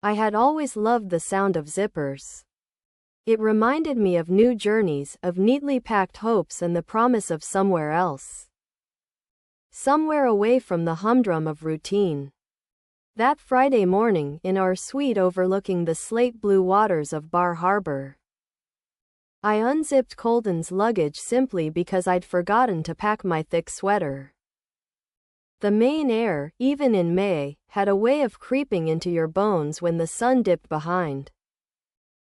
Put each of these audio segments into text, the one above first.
I had always loved the sound of zippers. It reminded me of new journeys, of neatly packed hopes and the promise of somewhere else. Somewhere away from the humdrum of routine. That Friday morning, in our suite overlooking the slate-blue waters of Bar Harbor, I unzipped Colton's luggage simply because I'd forgotten to pack my thick sweater. The Maine air, even in May, had a way of creeping into your bones when the sun dipped behind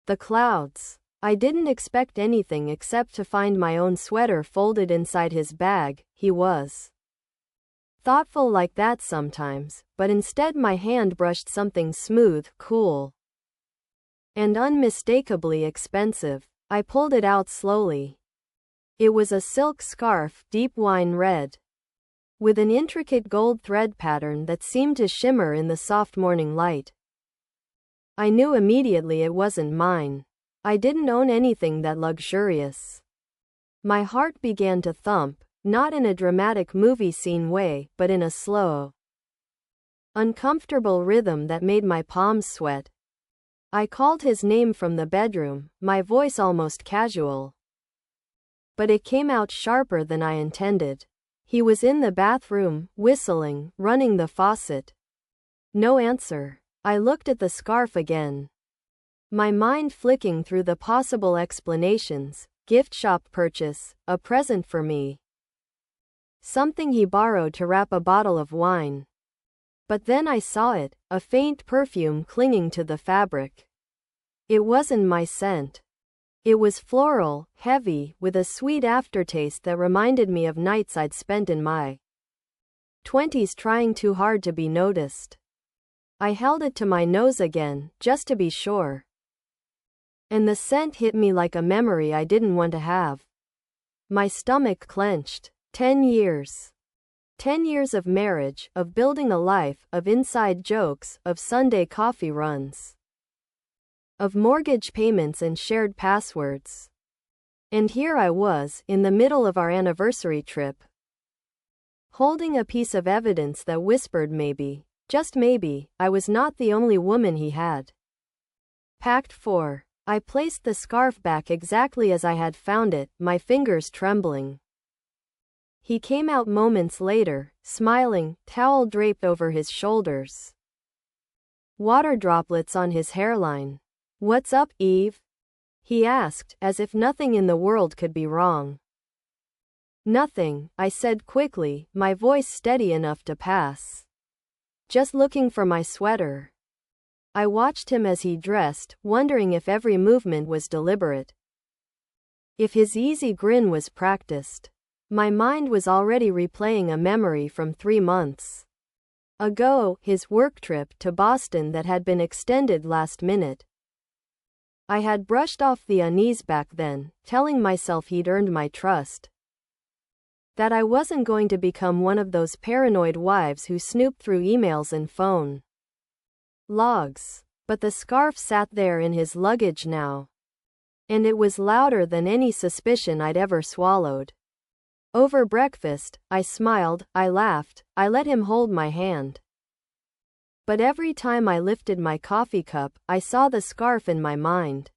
the clouds. I didn't expect anything except to find my own sweater folded inside his bag. He was thoughtful like that sometimes, but instead my hand brushed something smooth, cool, and unmistakably expensive. I pulled it out slowly. It was a silk scarf, deep wine red, with an intricate gold thread pattern that seemed to shimmer in the soft morning light. I knew immediately it wasn't mine. I didn't own anything that luxurious. My heart began to thump, not in a dramatic movie scene way, but in a slow, uncomfortable rhythm that made my palms sweat. I called his name from the bedroom, my voice almost casual. But it came out sharper than I intended. He was in the bathroom, whistling, running the faucet. No answer. I looked at the scarf again, my mind flicking through the possible explanations. Gift shop purchase, a present for me, something he borrowed to wrap a bottle of wine. But then I saw it, a faint perfume clinging to the fabric. It wasn't my scent. It was floral, heavy, with a sweet aftertaste that reminded me of nights I'd spent in my 20s trying too hard to be noticed. I held it to my nose again, just to be sure. And the scent hit me like a memory I didn't want to have. My stomach clenched. 10 years. 10 years of marriage, of building a life, of inside jokes, of Sunday coffee runs, of mortgage payments and shared passwords. And here I was, in the middle of our anniversary trip, holding a piece of evidence that whispered maybe, just maybe, I was not the only woman he had packed for. I placed the scarf back exactly as I had found it, my fingers trembling. He came out moments later, smiling, towel draped over his shoulders, water droplets on his hairline. "What's up, Eve?" he asked, as if nothing in the world could be wrong. "Nothing," I said quickly, my voice steady enough to pass. "Just looking for my sweater." I watched him as he dressed, wondering if every movement was deliberate, if his easy grin was practiced. My mind was already replaying a memory from 3 months ago, his work trip to Boston that had been extended last minute. I had brushed off the unease back then, telling myself he'd earned my trust, that I wasn't going to become one of those paranoid wives who snooped through emails and phone logs. But the scarf sat there in his luggage now, and it was louder than any suspicion I'd ever swallowed. Over breakfast, I smiled, I laughed, I let him hold my hand. But every time I lifted my coffee cup, I saw the scarf in my mind,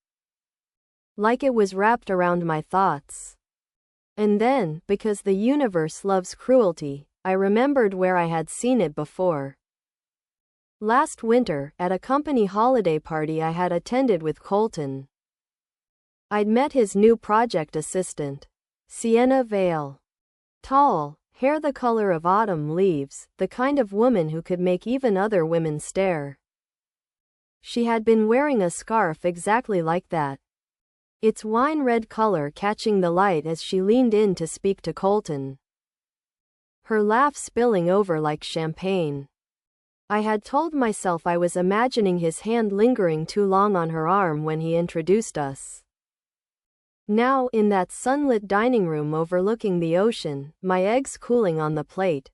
like it was wrapped around my thoughts. And then, because the universe loves cruelty, I remembered where I had seen it before. Last winter, at a company holiday party I had attended with Colton. I'd met his new project assistant, Sienna Vale. Tall, hair the color of autumn leaves, the kind of woman who could make even other women stare. She had been wearing a scarf exactly like that, its wine red color catching the light as she leaned in to speak to Colton, her laugh spilling over like champagne. I had told myself I was imagining his hand lingering too long on her arm when he introduced us. Now, in that sunlit dining room overlooking the ocean, my eggs cooling on the plate,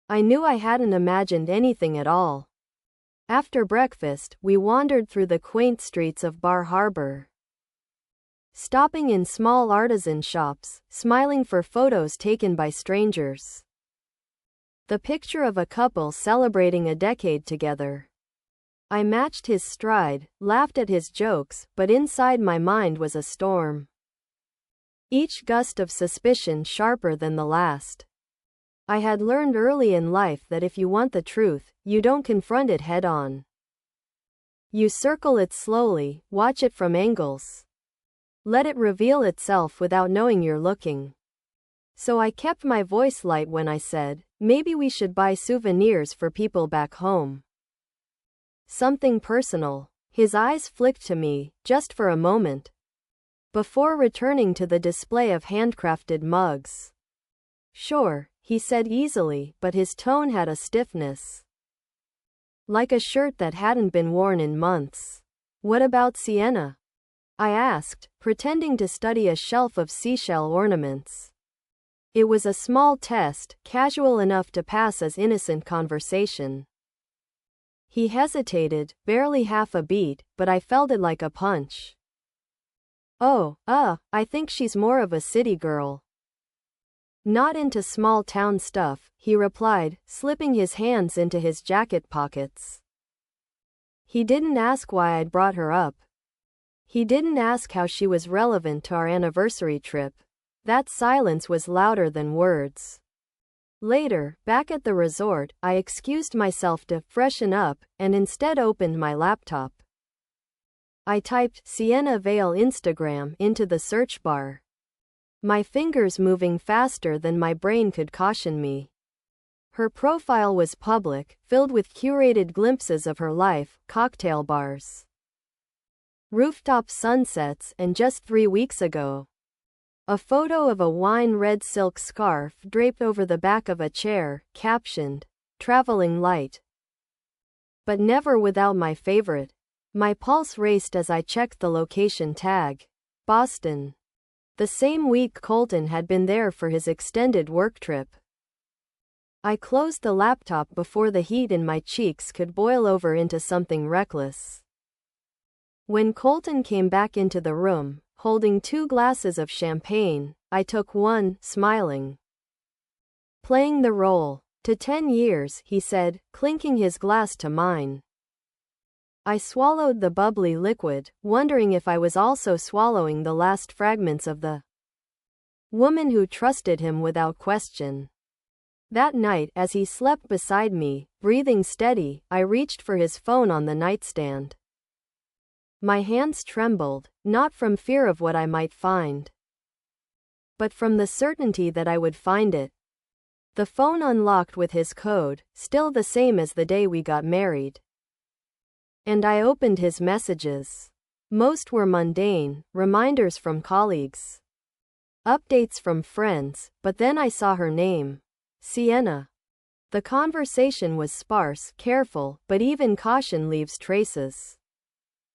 I knew I hadn't imagined anything at all. After breakfast, we wandered through the quaint streets of Bar Harbor, stopping in small artisan shops, smiling for photos taken by strangers. The picture of a couple celebrating a decade together. I matched his stride, laughed at his jokes, but inside my mind was a storm. Each gust of suspicion sharper than the last. I had learned early in life that if you want the truth, you don't confront it head on. You circle it slowly, watch it from angles. Let it reveal itself without knowing you're looking. So I kept my voice light when I said, maybe we should buy souvenirs for people back home. Something personal. His eyes flicked to me, just for a moment, before returning to the display of handcrafted mugs. Sure, he said easily, but his tone had a stiffness. Like a shirt that hadn't been worn in months. What about Sienna? I asked, pretending to study a shelf of seashell ornaments. It was a small test, casual enough to pass as innocent conversation. He hesitated, barely half a beat, but I felt it like a punch. Oh, I think she's more of a city girl. Not into small town stuff, he replied, slipping his hands into his jacket pockets. He didn't ask why I'd brought her up. He didn't ask how she was relevant to our anniversary trip. That silence was louder than words. Later, back at the resort, I excused myself to freshen up, and instead opened my laptop. I typed Sienna Vale Instagram into the search bar, my fingers moving faster than my brain could caution me. Her profile was public, filled with curated glimpses of her life, cocktail bars, rooftop sunsets, and just 3 weeks ago, a photo of a wine-red silk scarf draped over the back of a chair, captioned, "Traveling light." But never without my favorite. My pulse raced as I checked the location tag. Boston. The same week Colton had been there for his extended work trip. I closed the laptop before the heat in my cheeks could boil over into something reckless. When Colton came back into the room, holding 2 glasses of champagne, I took one, smiling. Playing the role. To 10 years, he said, clinking his glass to mine. I swallowed the bubbly liquid, wondering if I was also swallowing the last fragments of the woman who trusted him without question. That night, as he slept beside me, breathing steady, I reached for his phone on the nightstand. My hands trembled, not from fear of what I might find, but from the certainty that I would find it. The phone unlocked with his code, still the same as the day we got married. And I opened his messages. Most were mundane, reminders from colleagues, updates from friends, but then I saw her name. Sienna. The conversation was sparse, careful, but even caution leaves traces.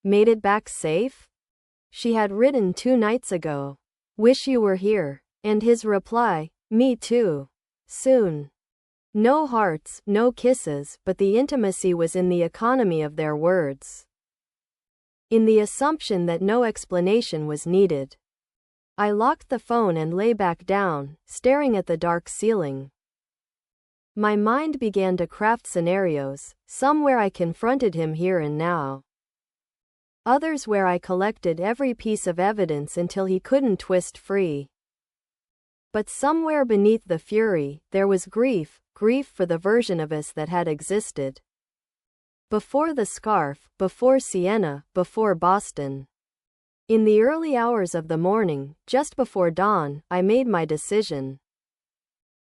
Made it back safe? She had written 2 nights ago. Wish you were here. And his reply, me too. Soon. No hearts, no kisses, but the intimacy was in the economy of their words. In the assumption that no explanation was needed. I locked the phone and lay back down, staring at the dark ceiling. My mind began to craft scenarios, some where I confronted him here and now. Others where I collected every piece of evidence until he couldn't twist free. But somewhere beneath the fury, there was grief for the version of us that had existed. Before the scarf, before Sienna, before Boston. In the early hours of the morning, just before dawn, I made my decision.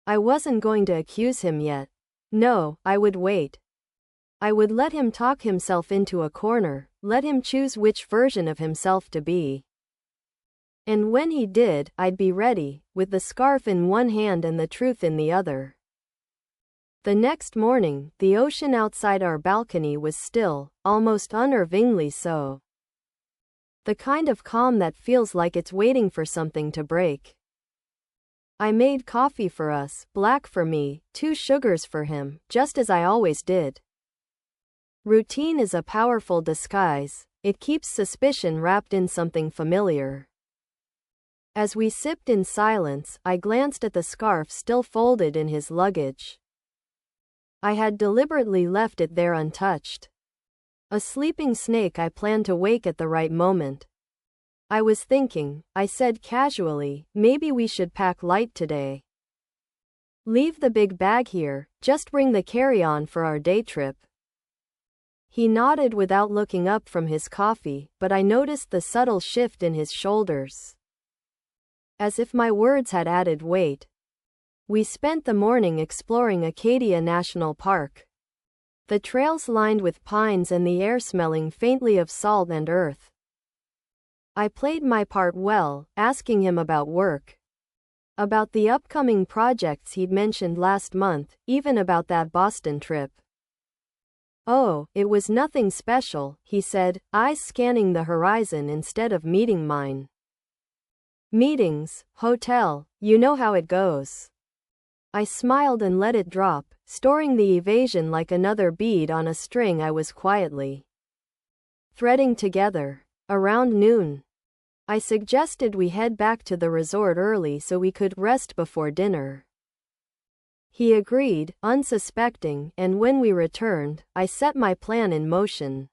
I wasn't going to accuse him yet. No, I would wait. I would let him talk himself into a corner, let him choose which version of himself to be. And when he did, I'd be ready, with the scarf in one hand and the truth in the other. The next morning, the ocean outside our balcony was still, almost unnervingly so. The kind of calm that feels like it's waiting for something to break. I made coffee for us, black for me, 2 sugars for him, just as I always did. Routine is a powerful disguise. It keeps suspicion wrapped in something familiar. As we sipped in silence, I glanced at the scarf still folded in his luggage. I had deliberately left it there untouched. A sleeping snake I planned to wake at the right moment. I was thinking, I said casually, maybe we should pack light today. Leave the big bag here, just bring the carry-on for our day trip. He nodded without looking up from his coffee, but I noticed the subtle shift in his shoulders. As if my words had added weight. We spent the morning exploring Acadia National Park. The trails lined with pines and the air smelling faintly of salt and earth. I played my part well, asking him about work. About the upcoming projects he'd mentioned last month, even about that Boston trip. Oh, it was nothing special, he said, eyes scanning the horizon instead of meeting mine. Meetings, hotel, you know how it goes. I smiled and let it drop, storing the evasion like another bead on a string I was quietly threading together. Around noon, I suggested we head back to the resort early so we could rest before dinner. He agreed, unsuspecting, and when we returned, I set my plan in motion.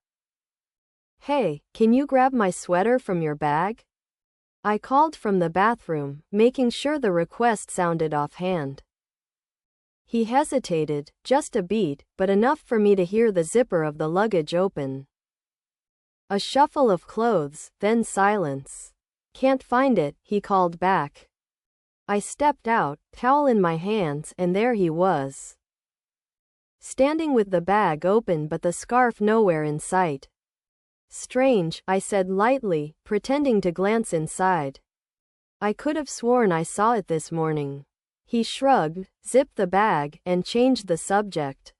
Hey, can you grab my sweater from your bag? I called from the bathroom, making sure the request sounded offhand. He hesitated, just a beat, but enough for me to hear the zipper of the luggage open. A shuffle of clothes, then silence. Can't find it, he called back. I stepped out, towel in my hands, and there he was. Standing with the bag open but the scarf nowhere in sight. Strange, I said lightly, pretending to glance inside. I could have sworn I saw it this morning. He shrugged, zipped the bag, and changed the subject.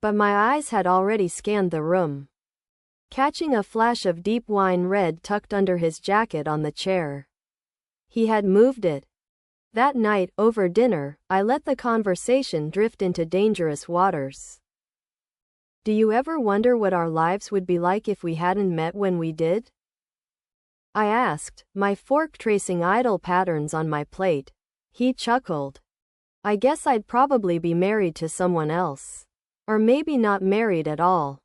But my eyes had already scanned the room. Catching a flash of deep wine red tucked under his jacket on the chair. He had moved it. That night, over dinner, I let the conversation drift into dangerous waters. Do you ever wonder what our lives would be like if we hadn't met when we did? I asked, my fork tracing idle patterns on my plate. He chuckled. I guess I'd probably be married to someone else. Or maybe not married at all.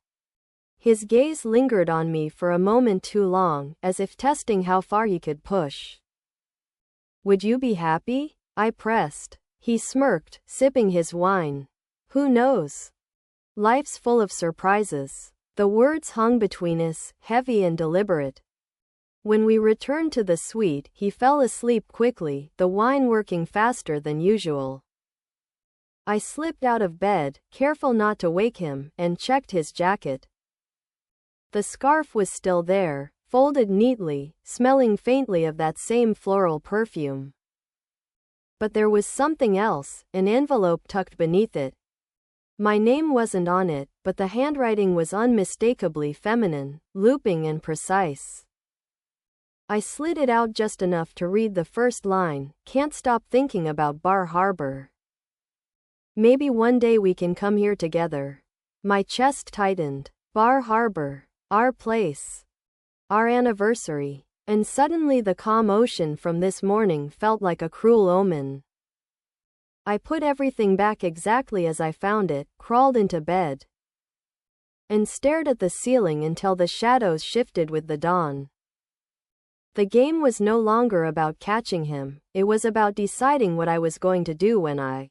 His gaze lingered on me for a moment too long, as if testing how far he could push. Would you be happy? I pressed. He smirked, sipping his wine. Who knows? Life's full of surprises. The words hung between us, heavy and deliberate. When we returned to the suite, he fell asleep quickly, the wine working faster than usual. I slipped out of bed, careful not to wake him, and checked his jacket. The scarf was still there, folded neatly, smelling faintly of that same floral perfume. But there was something else, an envelope tucked beneath it. My name wasn't on it, but the handwriting was unmistakably feminine, looping and precise. I slid it out just enough to read the first line, can't stop thinking about Bar Harbor. Maybe one day we can come here together. My chest tightened. Bar Harbor. Our place. Our anniversary. And suddenly the calm ocean from this morning felt like a cruel omen. I put everything back exactly as I found it, crawled into bed, and stared at the ceiling until the shadows shifted with the dawn. The game was no longer about catching him, it was about deciding what I was going to do when I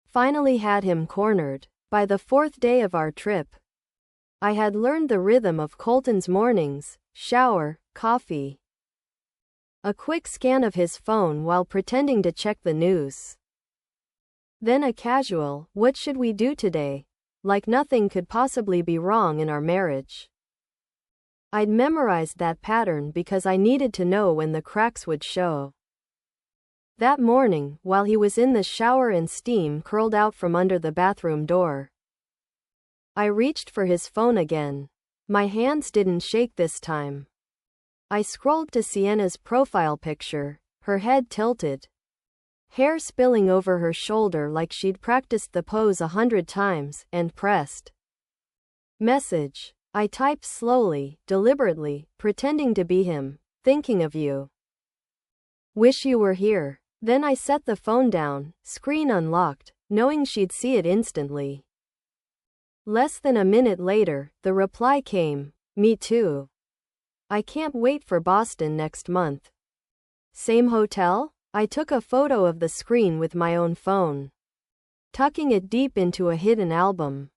finally had him cornered. By the fourth day of our trip, I had learned the rhythm of Colton's mornings: shower, coffee, a quick scan of his phone while pretending to check the news, then a casual, "What should we do today?" like nothing could possibly be wrong in our marriage. I'd memorized that pattern because I needed to know when the cracks would show. That morning, while he was in the shower and steam curled out from under the bathroom door, I reached for his phone again. My hands didn't shake this time. I scrolled to Sienna's profile picture, her head tilted, hair spilling over her shoulder like she'd practiced the pose 100 times, and pressed message. I typed slowly, deliberately, pretending to be him. Thinking of you. Wish you were here. Then I set the phone down, screen unlocked, knowing she'd see it instantly. Less than a minute later, the reply came, "Me too. I can't wait for Boston next month." Same hotel? I took a photo of the screen with my own phone, tucking it deep into a hidden album.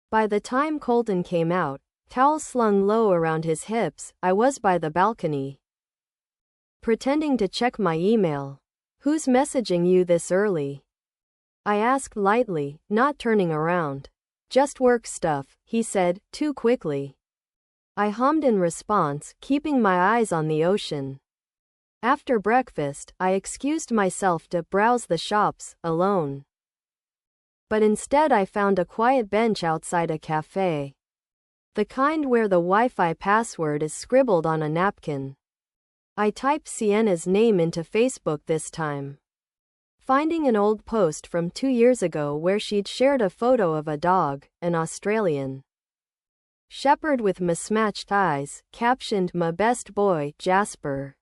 By the time Colton came out, towel slung low around his hips, I was by the balcony, pretending to check my email. "Who's messaging you this early?" I asked lightly, not turning around. "Just work stuff," he said, too quickly. I hummed in response, keeping my eyes on the ocean. After breakfast, I excused myself to browse the shops, alone. But instead I found a quiet bench outside a cafe. The kind where the Wi-Fi password is scribbled on a napkin. I typed Sienna's name into Facebook this time, finding an old post from 2 years ago where she'd shared a photo of a dog, an Australian shepherd with mismatched eyes, captioned "My best boy, Jasper."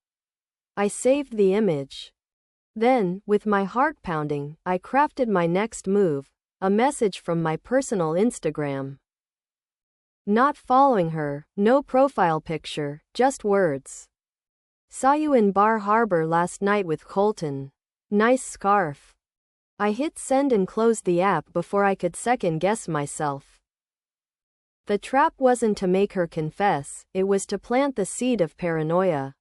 I saved the image. Then, with my heart pounding, I crafted my next move, a message from my personal Instagram. Not following her, no profile picture, just words. "Saw you in Bar Harbor last night with Colton. Nice scarf." I hit send and closed the app before I could second guess myself. The trap wasn't to make her confess, it was to plant the seed of paranoia.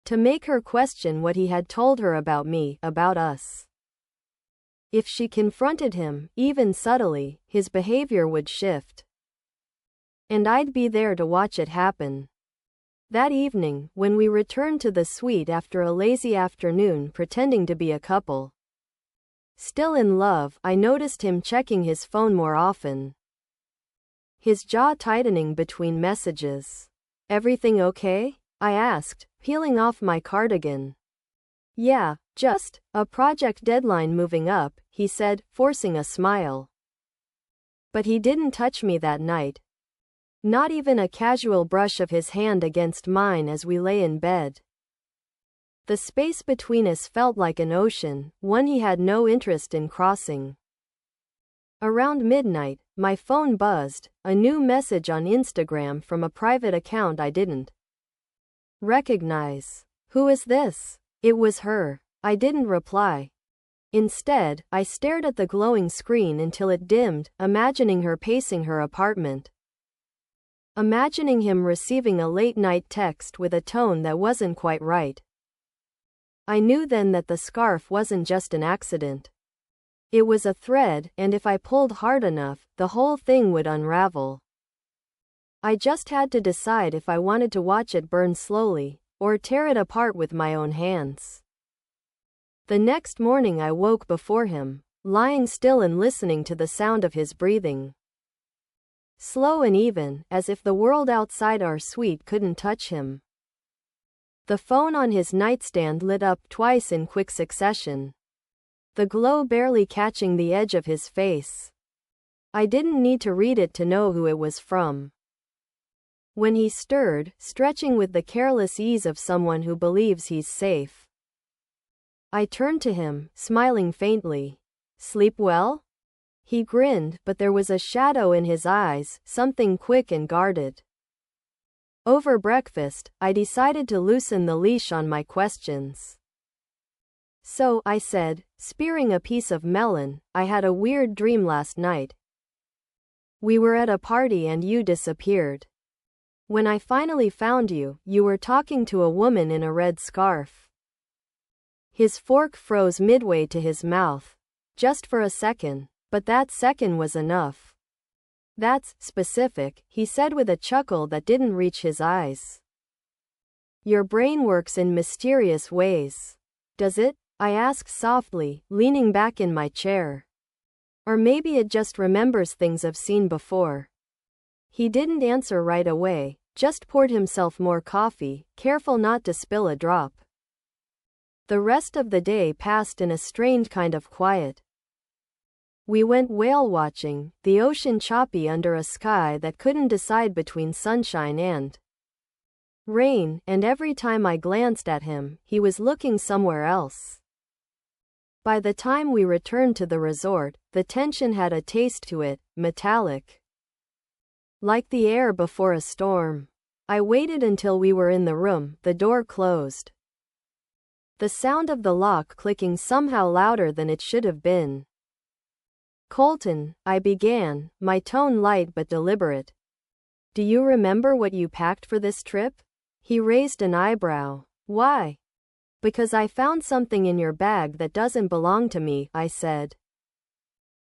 To make her question what he had told her about me, about us. If she confronted him, even subtly, his behavior would shift. And I'd be there to watch it happen. That evening, when we returned to the suite after a lazy afternoon pretending to be a couple, still in love, I noticed him checking his phone more often, his jaw tightening between messages. "Everything okay?" I asked, peeling off my cardigan. "Yeah, just a project deadline moving up," he said, forcing a smile. But he didn't touch me that night. Not even a casual brush of his hand against mine as we lay in bed. The space between us felt like an ocean, one he had no interest in crossing. Around midnight, my phone buzzed, a new message on Instagram from a private account I didn't recognize. "Who is this?" It was her. I didn't reply. Instead, I stared at the glowing screen until it dimmed, imagining her pacing her apartment. Imagining him receiving a late-night text with a tone that wasn't quite right. I knew then that the scarf wasn't just an accident. It was a thread, and if I pulled hard enough, the whole thing would unravel. I just had to decide if I wanted to watch it burn slowly, or tear it apart with my own hands. The next morning I woke before him, lying still and listening to the sound of his breathing. Slow and even, as if the world outside our suite couldn't touch him. The phone on his nightstand lit up twice in quick succession, the glow barely catching the edge of his face. I didn't need to read it to know who it was from. When he stirred, stretching with the careless ease of someone who believes he's safe, I turned to him, smiling faintly. "Sleep well?" He grinned, but there was a shadow in his eyes, something quick and guarded. Over breakfast, I decided to loosen the leash on my questions. "So," I said, spearing a piece of melon, "I had a weird dream last night. We were at a party and you disappeared. When I finally found you, you were talking to a woman in a red scarf." His fork froze midway to his mouth. Just for a second. But that second was enough. "That's specific," he said with a chuckle that didn't reach his eyes. "Your brain works in mysterious ways." "Does it?" I asked softly, leaning back in my chair. "Or maybe it just remembers things I've seen before." He didn't answer right away, just poured himself more coffee, careful not to spill a drop. The rest of the day passed in a strange kind of quiet. We went whale watching, the ocean choppy under a sky that couldn't decide between sunshine and rain, and every time I glanced at him, he was looking somewhere else. By the time we returned to the resort, the tension had a taste to it, metallic. Like the air before a storm. I waited until we were in the room, the door closed. The sound of the lock clicking somehow louder than it should have been. Colton, I began, my tone light but deliberate. Do you remember what you packed for this trip? He raised an eyebrow. Why? Because I found something in your bag that doesn't belong to me, I said.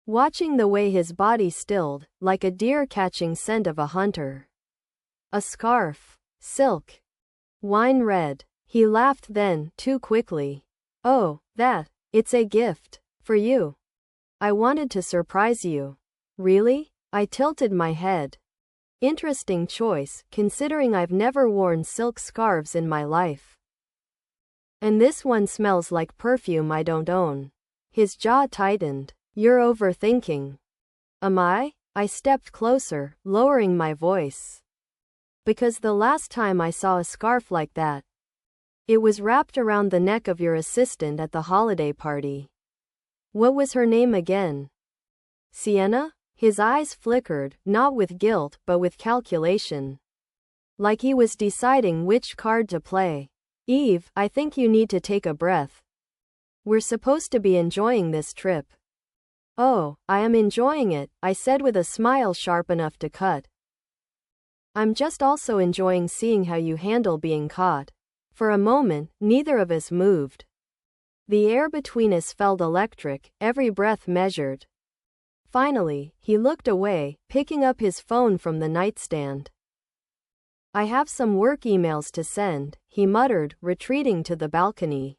Watching the way his body stilled, like a deer catching scent of a hunter. A scarf. Silk. Wine red. He laughed then, too quickly. Oh, that. It's a gift. For you. I wanted to surprise you. Really? I tilted my head. Interesting choice, considering I've never worn silk scarves in my life. And this one smells like perfume I don't own. His jaw tightened. You're overthinking. Am I? I stepped closer, lowering my voice. Because the last time I saw a scarf like that, it was wrapped around the neck of your assistant at the holiday party. What was her name again? Sienna? His eyes flickered, not with guilt, but with calculation. Like he was deciding which card to play. Eve, I think you need to take a breath. We're supposed to be enjoying this trip. Oh, I am enjoying it, I said with a smile sharp enough to cut. I'm just also enjoying seeing how you handle being caught. For a moment, neither of us moved. The air between us felt electric, every breath measured. Finally, he looked away, picking up his phone from the nightstand. I have some work emails to send, he muttered, retreating to the balcony.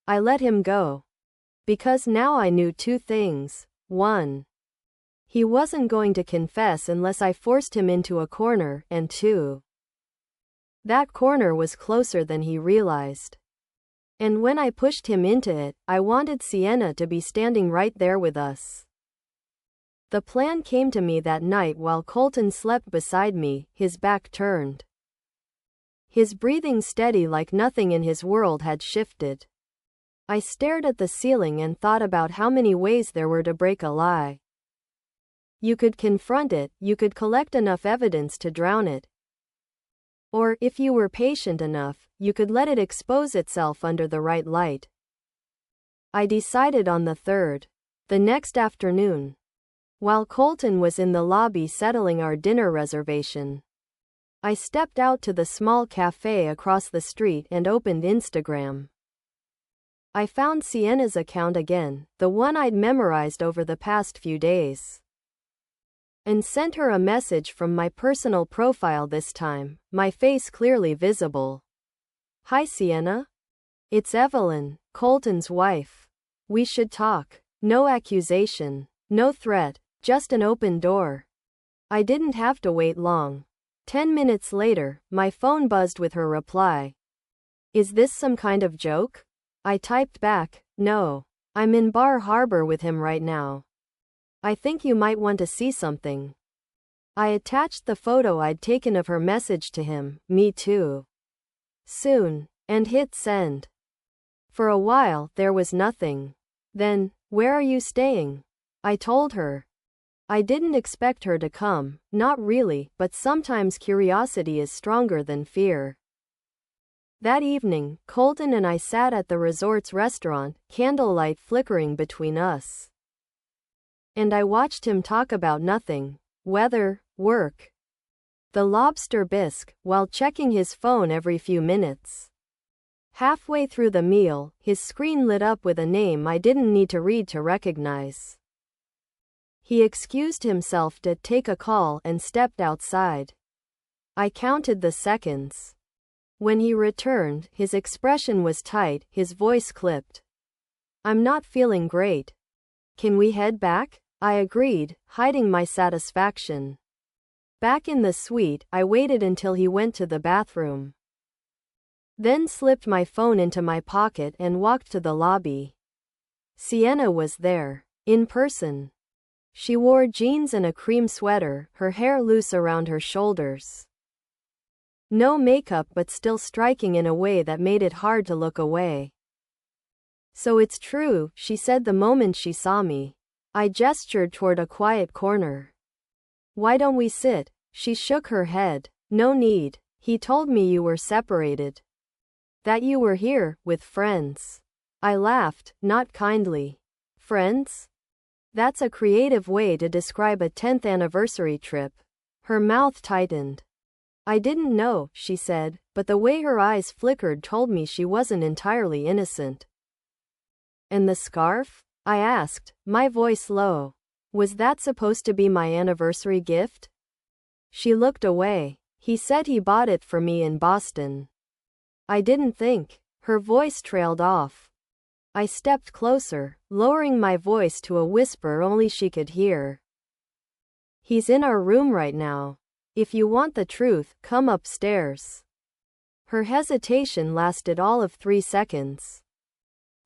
I let him go. Because now I knew two things. 1. He wasn't going to confess unless I forced him into a corner, and 2. That corner was closer than he realized. And when I pushed him into it, I wanted Sienna to be standing right there with us. The plan came to me that night while Colton slept beside me, his back turned. His breathing steady like nothing in his world had shifted. I stared at the ceiling and thought about how many ways there were to break a lie. You could confront it, you could collect enough evidence to drown it. Or, if you were patient enough, you could let it expose itself under the right light. I decided on the third. The next afternoon. While Colton was in the lobby settling our dinner reservation, I stepped out to the small cafe across the street and opened Instagram. I found Sienna's account again, the one I'd memorized over the past few days. And sent her a message from my personal profile this time, my face clearly visible. Hi Sienna. It's Evelyn, Colton's wife. We should talk. No accusation, no threat, just an open door. I didn't have to wait long. 10 minutes later, my phone buzzed with her reply. Is this some kind of joke? I typed back, no. I'm in Bar Harbor with him right now. I think you might want to see something. I attached the photo I'd taken of her message to him, me too. Soon, and hit send. For a while, there was nothing. Then, where are you staying? I told her. I didn't expect her to come, not really, but sometimes curiosity is stronger than fear. That evening, Colton and I sat at the resort's restaurant, candlelight flickering between us. And I watched him talk about nothing, weather, work, the lobster bisque, while checking his phone every few minutes. Halfway through the meal, his screen lit up with a name I didn't need to read to recognize. He excused himself to take a call and stepped outside. I counted the seconds. When he returned, his expression was tight, his voice clipped. I'm not feeling great. Can we head back? I agreed, hiding my satisfaction. Back in the suite, I waited until he went to the bathroom. Then slipped my phone into my pocket and walked to the lobby. Sienna was there, in person. She wore jeans and a cream sweater, her hair loose around her shoulders. No makeup but still striking in a way that made it hard to look away. So it's true, she said the moment she saw me. I gestured toward a quiet corner. Why don't we sit? She shook her head. No need. He told me you were separated. That you were here, with friends. I laughed, not kindly. Friends? That's a creative way to describe a 10th anniversary trip. Her mouth tightened. I didn't know, she said, but the way her eyes flickered told me she wasn't entirely innocent. And the scarf? I asked, my voice low. Was that supposed to be my anniversary gift? She looked away. He said he bought it for me in Boston. I didn't think. Her voice trailed off. I stepped closer, lowering my voice to a whisper only she could hear. He's in our room right now. If you want the truth, come upstairs. Her hesitation lasted all of 3 seconds.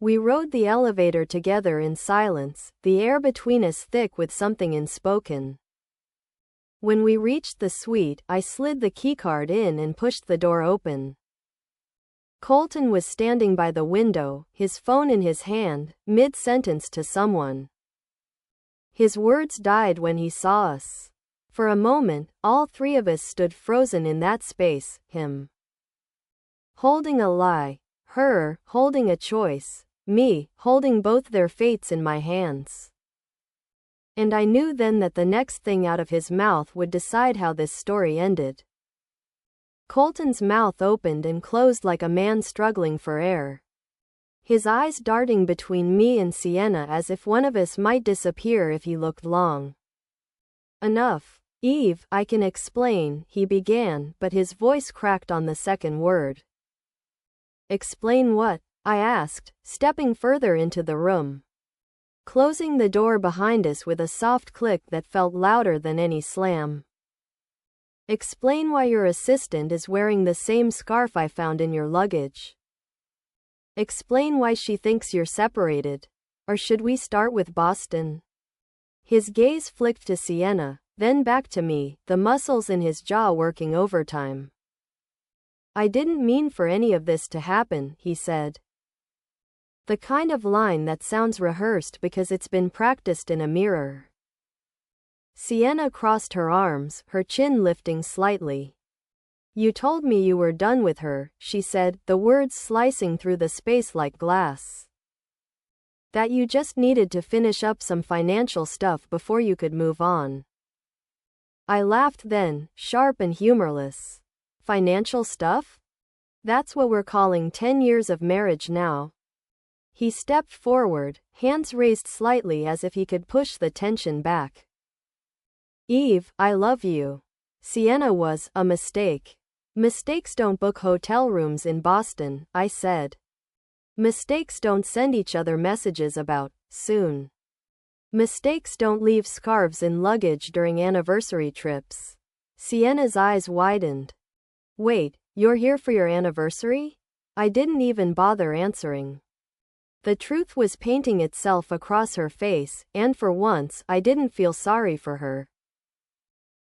We rode the elevator together in silence, the air between us thick with something unspoken. When we reached the suite, I slid the keycard in and pushed the door open. Colton was standing by the window, his phone in his hand, mid-sentence to someone. His words died when he saw us. For a moment, all three of us stood frozen in that space, him holding a lie, her holding a choice, me holding both their fates in my hands. And I knew then that the next thing out of his mouth would decide how this story ended. Colton's mouth opened and closed like a man struggling for air. His eyes darting between me and Sienna as if one of us might disappear if he looked long. Enough. Eve, I can explain, he began, but his voice cracked on the second word. Explain what? I asked, stepping further into the room. Closing the door behind us with a soft click that felt louder than any slam. Explain why your assistant is wearing the same scarf I found in your luggage. Explain why she thinks you're separated. Or should we start with Boston? His gaze flicked to Sienna, then back to me, the muscles in his jaw working overtime. I didn't mean for any of this to happen, he said. The kind of line that sounds rehearsed because it's been practiced in a mirror. Sienna crossed her arms, her chin lifting slightly. You told me you were done with her, she said, the words slicing through the space like glass. That you just needed to finish up some financial stuff before you could move on. I laughed then, sharp and humorless. Financial stuff? That's what we're calling 10 years of marriage now. He stepped forward, hands raised slightly as if he could push the tension back. Eve, I love you. Sienna was a mistake. Mistakes don't book hotel rooms in Boston, I said. Mistakes don't send each other messages about soon. Mistakes don't leave scarves in luggage during anniversary trips. Sienna's eyes widened. Wait, you're here for your anniversary? I didn't even bother answering. The truth was painting itself across her face, and for once, I didn't feel sorry for her.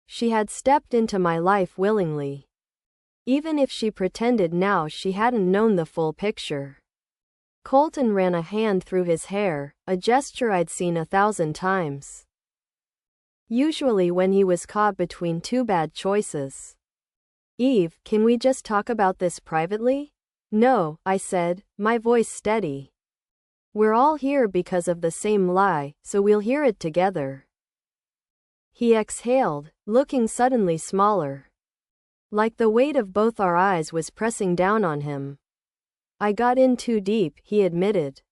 She had stepped into my life willingly. Even if she pretended now she hadn't known the full picture. Colton ran a hand through his hair, a gesture I'd seen 1,000 times. Usually when he was caught between two bad choices. Eve, can we just talk about this privately? No, I said, my voice steady. We're all here because of the same lie, so we'll hear it together. He exhaled, looking suddenly smaller. Like the weight of both our eyes was pressing down on him. I got in too deep, he admitted.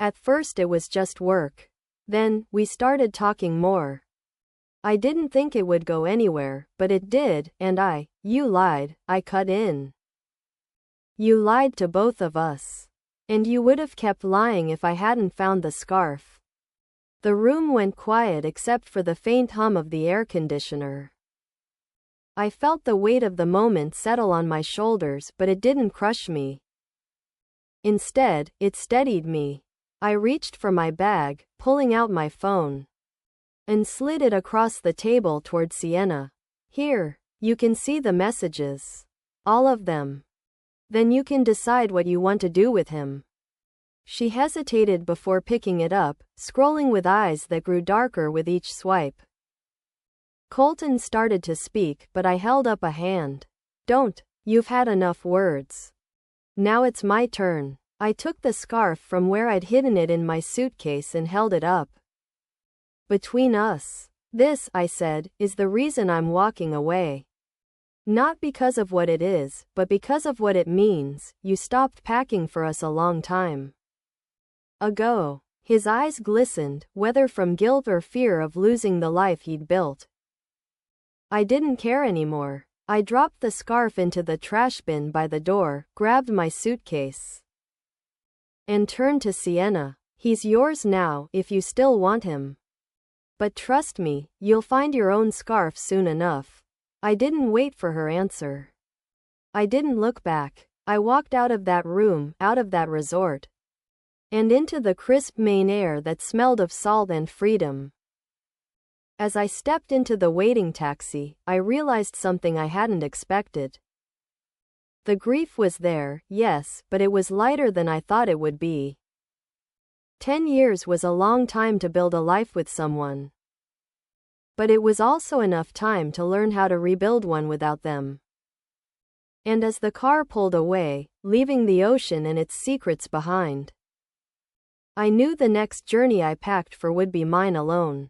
At first it was just work. Then, we started talking more. I didn't think it would go anywhere, but it did, and you lied, I cut in. You lied to both of us. And you would have kept lying if I hadn't found the scarf. The room went quiet except for the faint hum of the air conditioner. I felt the weight of the moment settle on my shoulders, but it didn't crush me. Instead, it steadied me. I reached for my bag, pulling out my phone. And slid it across the table toward Sienna. Here, you can see the messages. All of them. Then you can decide what you want to do with him. She hesitated before picking it up, scrolling with eyes that grew darker with each swipe. Colton started to speak, but I held up a hand. Don't. You've had enough words. Now it's my turn. I took the scarf from where I'd hidden it in my suitcase and held it up. Between us. This, I said, is the reason I'm walking away. Not because of what it is, but because of what it means. You stopped packing for us a long time ago. His eyes glistened, whether from guilt or fear of losing the life he'd built. I didn't care anymore. I dropped the scarf into the trash bin by the door, grabbed my suitcase, and turned to Sienna. He's yours now, if you still want him. But trust me, you'll find your own scarf soon enough. I didn't wait for her answer. I didn't look back. I walked out of that room, out of that resort, and into the crisp Maine air that smelled of salt and freedom. As I stepped into the waiting taxi, I realized something I hadn't expected. The grief was there, yes, but it was lighter than I thought it would be. 10 years was a long time to build a life with someone. But it was also enough time to learn how to rebuild one without them. And as the car pulled away, leaving the ocean and its secrets behind, I knew the next journey I packed for would be mine alone.